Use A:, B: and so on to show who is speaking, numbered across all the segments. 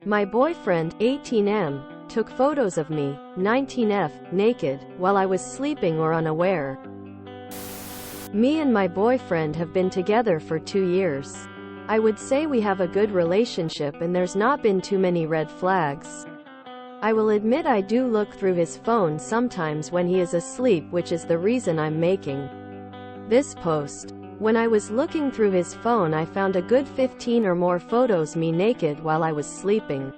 A: My boyfriend, 18M, took photos of me, 19F, naked, while I was sleeping or unaware. Me and my boyfriend have been together for 2 years. I would say we have a good relationship and there's not been too many red flags. I will admit I do look through his phone sometimes when he is asleep, which is the reason I'm making this post. When I was looking through his phone, I found a good 15 or more photos me naked while I was sleeping,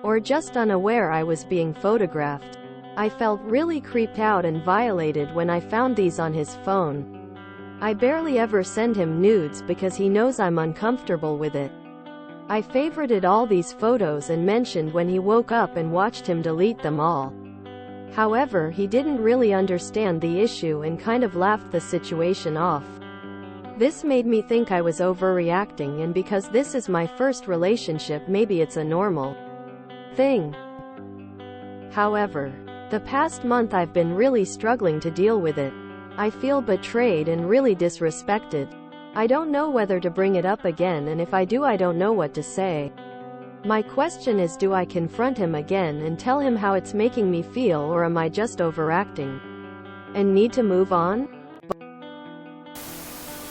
A: or just unaware I was being photographed. I felt really creeped out and violated when I found these on his phone. I barely ever send him nudes because he knows I'm uncomfortable with it. I favorited all these photos and mentioned when he woke up and watched him delete them all. However, he didn't really understand the issue and kind of laughed the situation off. This made me think I was overreacting, and because this is my first relationship, maybe it's a normal thing. However, the past month I've been really struggling to deal with it. I feel betrayed and really disrespected. I don't know whether to bring it up again, and if I do, I don't know what to say. My question is, do I confront him again and tell him how it's making me feel, or am I just overacting and need to move on?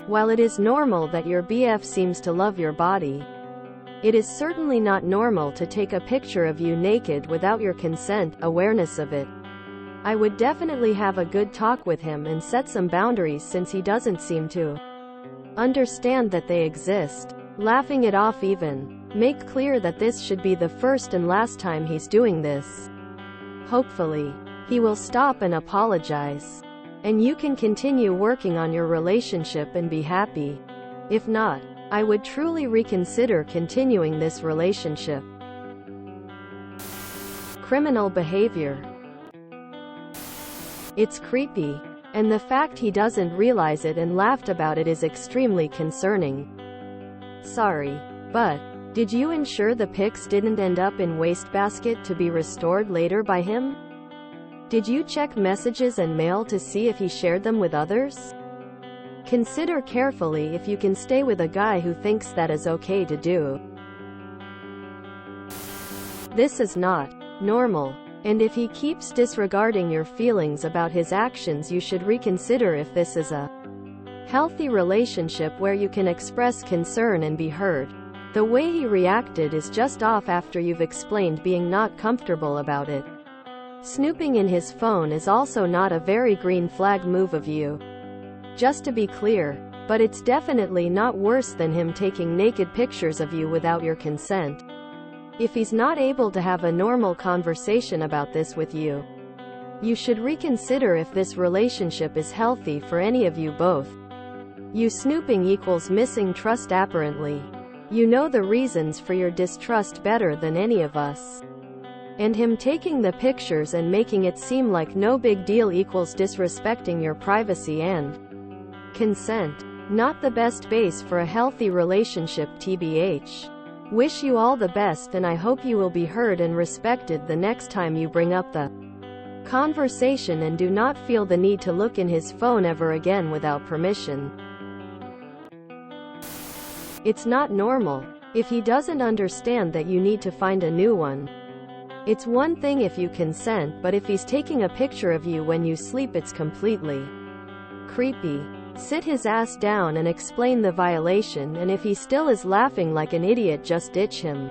A: While it is normal that your BF seems to love your body, it is certainly not normal to take a picture of you naked without your consent, awareness of it. I would definitely have a good talk with him and set some boundaries, since he doesn't seem to understand that they exist. Laughing it off even. Make clear that this should be the first and last time he's doing this. Hopefully, he will stop and apologize, and you can continue working on your relationship and be happy. If not, I would truly reconsider continuing this relationship. Criminal behavior. It's creepy, and the fact he doesn't realize it and laughed about it is extremely concerning. Sorry, but did you ensure the pics didn't end up in wastebasket to be restored later by him? Did you check messages and mail to see if he shared them with others? Consider carefully if you can stay with a guy who thinks that is okay to do. This is not normal, and if he keeps disregarding your feelings about his actions, you should reconsider if this is a healthy relationship where you can express concern and be heard. The way he reacted is just off after you've explained being not comfortable about it. Snooping in his phone is also not a very green flag move of you. Just to be clear, but it's definitely not worse than him taking naked pictures of you without your consent. If he's not able to have a normal conversation about this with you, you should reconsider if this relationship is healthy for any of you both. You snooping equals missing trust apparently. You know the reasons for your distrust better than any of us. And him taking the pictures and making it seem like no big deal equals disrespecting your privacy and consent. Not the best base for a healthy relationship, TBH. Wish you all the best, and I hope you will be heard and respected the next time you bring up the conversation, and do not feel the need to look in his phone ever again without permission. It's not normal if he doesn't understand that you need to find a new one. It's one thing if you consent, but if he's taking a picture of you when you sleep, it's completely creepy. Sit his ass down and explain the violation, and if he still is laughing like an idiot, just ditch him.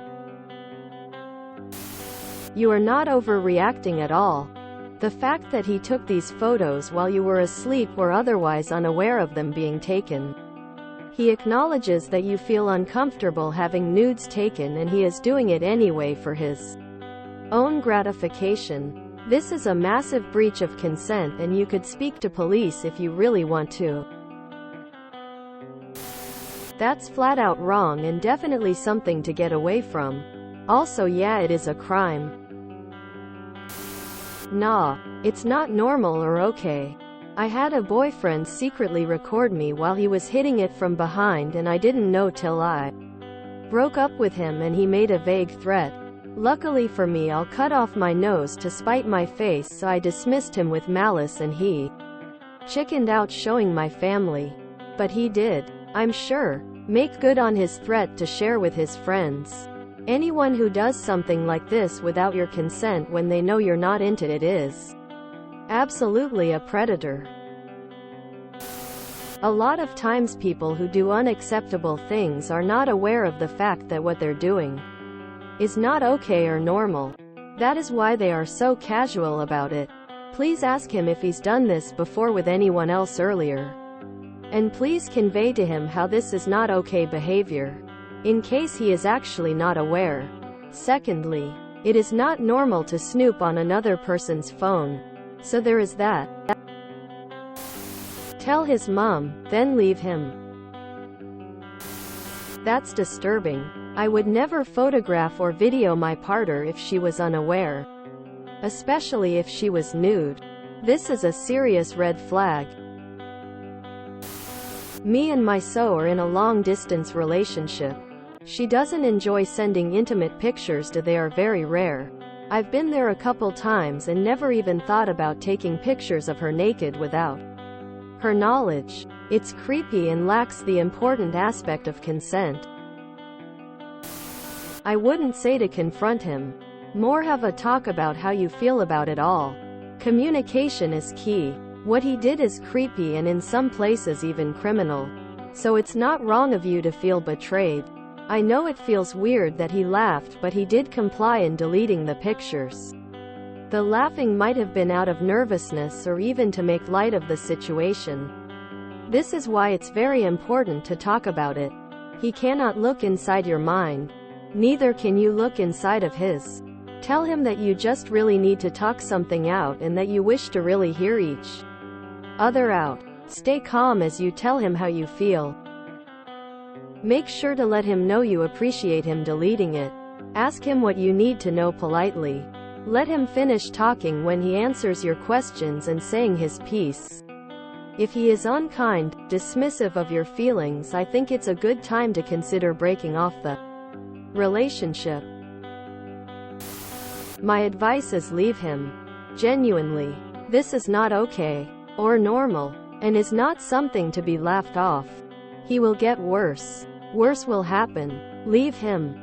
A: You are not overreacting at all. The fact that he took these photos while you were asleep or otherwise unaware of them being taken. He acknowledges that you feel uncomfortable having nudes taken, and he is doing it anyway for his own gratification. This is a massive breach of consent, and you could speak to police if you really want to. That's flat out wrong and definitely something to get away from. Also, yeah, it is a crime. Nah, it's not normal or okay. I had a boyfriend secretly record me while he was hitting it from behind, and I didn't know till I broke up with him and he made a vague threat. Luckily for me, I'll cut off my nose to spite my face, so I dismissed him with malice, and he chickened out showing my family. But he did, I'm sure, make good on his threat to share with his friends. Anyone who does something like this without your consent when they know you're not into it is absolutely a predator. A lot of times people who do unacceptable things are not aware of the fact that what they're doing is not okay or normal. That is why they are so casual about it. Please ask him if he's done this before with anyone else earlier. And please convey to him how this is not okay behavior, in case he is actually not aware. Secondly, it is not normal to snoop on another person's phone. So there is that. Tell his mom, then leave him. That's disturbing. I would never photograph or video my partner if she was unaware, especially if she was nude. This is a serious red flag. Me and my so are in a long-distance relationship. She doesn't enjoy sending intimate pictures. They are very rare. I've been there a couple times and never even thought about taking pictures of her naked without her knowledge. It's creepy and lacks the important aspect of consent. I wouldn't say to confront him. More have a talk about how you feel about it all. Communication is key. What he did is creepy and in some places even criminal. So it's not wrong of you to feel betrayed. I know it feels weird that he laughed, but he did comply in deleting the pictures. The laughing might have been out of nervousness or even to make light of the situation. This is why it's very important to talk about it. He cannot look inside your mind. Neither can you look inside of his. Tell him that you just really need to talk something out and that you wish to really hear each other out. Stay calm as you tell him how you feel. Make sure to let him know you appreciate him deleting it. Ask him what you need to know politely. Let him finish talking when he answers your questions and saying his piece. If he is unkind, dismissive of your feelings, I think it's a good time to consider breaking off the relationship. My advice is leave him. Genuinely. This is not okay or normal, and is not something to be laughed off. He will get worse. Worse will happen. Leave him.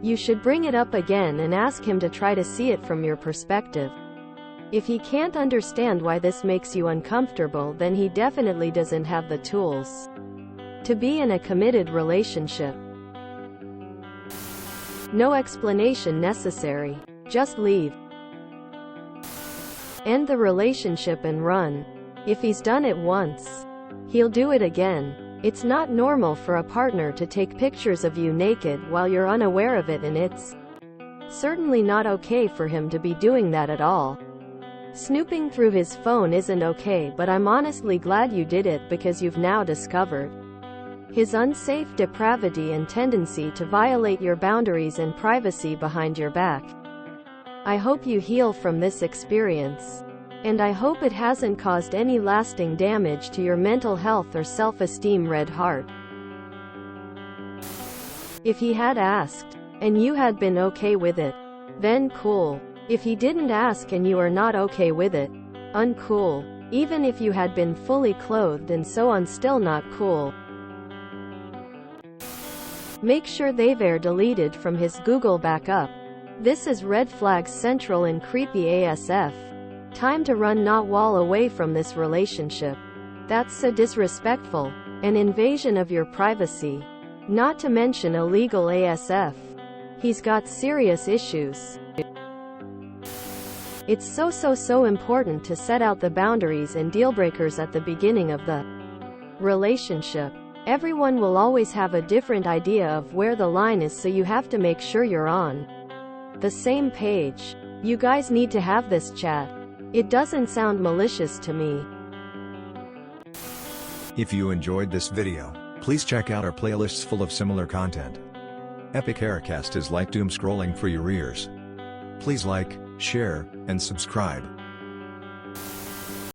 A: You should bring it up again and ask him to try to see it from your perspective. If he can't understand why this makes you uncomfortable, then he definitely doesn't have the tools to be in a committed relationship. No explanation necessary. Just leave. End the relationship and run. If he's done it once, he'll do it again. It's not normal for a partner to take pictures of you naked while you're unaware of it, and it's certainly not okay for him to be doing that at all. Snooping through his phone isn't okay, but I'm honestly glad you did it because you've now discovered his unsafe depravity and tendency to violate your boundaries and privacy behind your back. I hope you heal from this experience. And I hope it hasn't caused any lasting damage to your mental health or self-esteem, red heart. If he had asked, and you had been okay with it, then cool. If he didn't ask and you are not okay with it, uncool. Even if you had been fully clothed and so on, still not cool. Make sure they're deleted from his Google backup. This is red flags central and creepy ASF. Time to run, not wall away from this relationship. That's so disrespectful. An invasion of your privacy. Not to mention illegal ASF. He's got serious issues. It's so important to set out the boundaries and deal breakers at the beginning of the relationship. Everyone will always have a different idea of where the line is, so you have to make sure you're on the same page. You guys need to have this chat. It doesn't sound malicious to me.
B: If you enjoyed this video, please check out our playlists full of similar content. Epic Haircast is like doom scrolling for your ears. Please like, share, and subscribe.